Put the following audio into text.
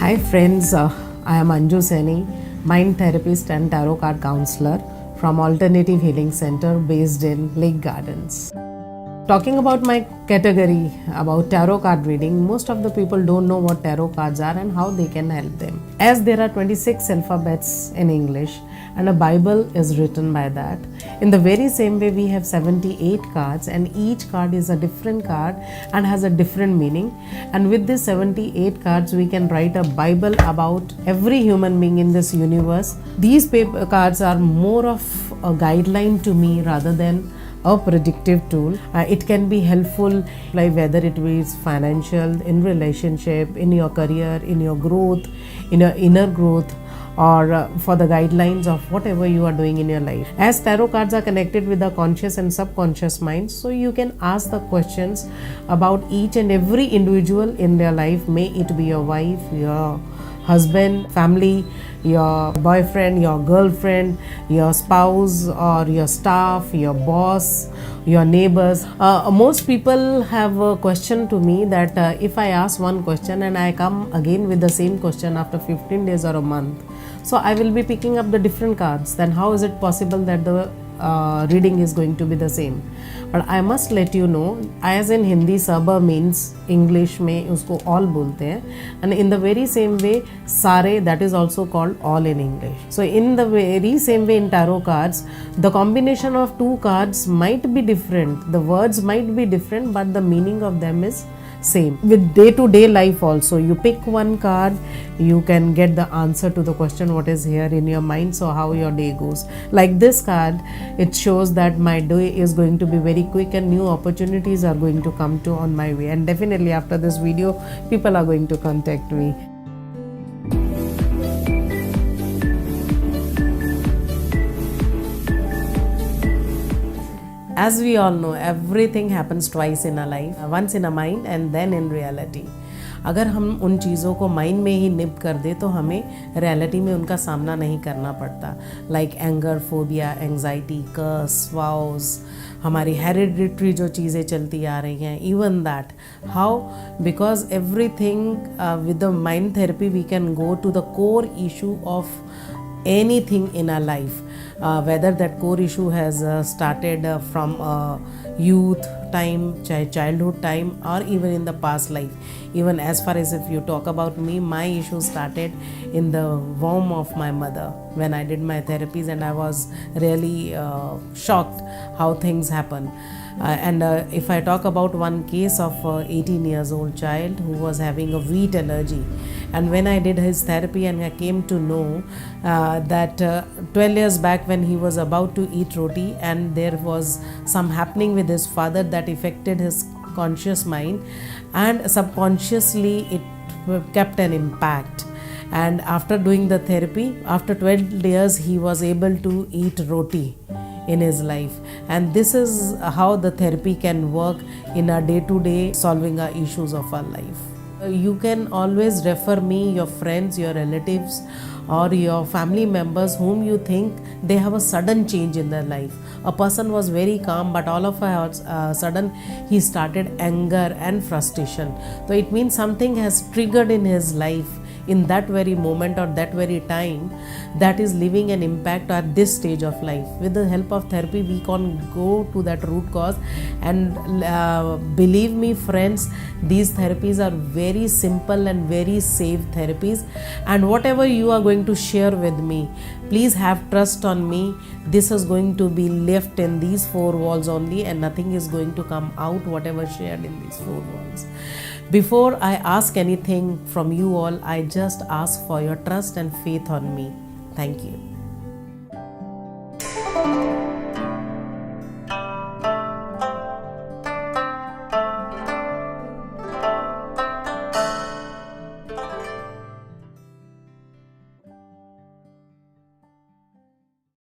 Hi friends, I am Anju Seni, mind therapist and tarot card counselor from Alternative Healing Center based in Lake Gardens. Talking about my category about tarot card reading, most of the people don't know what tarot cards are and how they can help them. As there are 26 alphabets in English and a Bible is written by that, in the very same way we have 78 cards and each card is a different card and has a different meaning, and with these 78 cards we can write a Bible about every human being in this universe. These paper cards are more of a guideline to me rather than a predictive tool. It can be helpful, like whether it is financial, in relationship, in your career, in your growth, in your inner growth, or for the guidelines of whatever you are doing in your life. As tarot cards are connected with the conscious and subconscious mind, so you can ask the questions about each and every individual in their life, may it be your wife, your husband, family, your boyfriend, your girlfriend, your spouse, or your staff, your boss, your neighbors. Most people have a question to me that if I ask one question and I come again with the same question after 15 days or a month, so I will be picking up the different cards. Then how is it possible that the reading is going to be the same? But I must let you know, as in Hindi सब means English में उसको all बोलते हैं, and in the very same way सारे, that is also called all in English. So in the very same way in tarot cards, the combination of two cards might be different, the words might be different, but the meaning of them is same. With day-to-day life also, you pick one card, you can get the answer to the question what is here in your mind, so how your day goes. Like this card, it shows that my day is going to be very quick and new opportunities are going to come to on my way, and definitely after this video people are going to contact me. As we all know, everything happens twice in a life, once in a mind and then in reality. अगर हम उन चीज़ों को mind में ही निप कर दे तो हमें reality में उनका सामना नहीं करना पड़ता. Like anger, phobia, anxiety, curse, vows, हमारी हेरिडिटरी जो चीज़ें चलती आ रही हैं, even that how, because everything with the mind therapy we can go to the core issue of anything in our life, whether that core issue has started from youth time, childhood time, or even in the past life. Even as far as if you talk about me, my issue started in the womb of my mother when I did my therapies, and I was really shocked how things happen. And if I talk about one case of 18 years old child who was having a wheat allergy, and when I did his therapy and I came to know that 12 years back when he was about to eat roti and there was some happening with his father that affected his conscious mind, and subconsciously it kept an impact. And after doing the therapy, after 12 years he was able to eat roti in his life, and this is how the therapy can work in our day-to-day solving our issues of our life. You can always refer me, your friends, your relatives, or your family members whom you think they have a sudden change in their life. A person was very calm, but all of a sudden he started anger and frustration. So it means something has triggered in his life in that very moment or that very time that is leaving an impact at this stage of life. With the help of therapy we can go to that root cause, and believe me friends, these therapies are very simple and very safe therapies, and whatever you are going to share with me, please have trust on me. This is going to be left in these four walls only, and nothing is going to come out whatever shared in these four walls. Before I ask anything from you all, I just ask for your trust and faith on me. Thank you.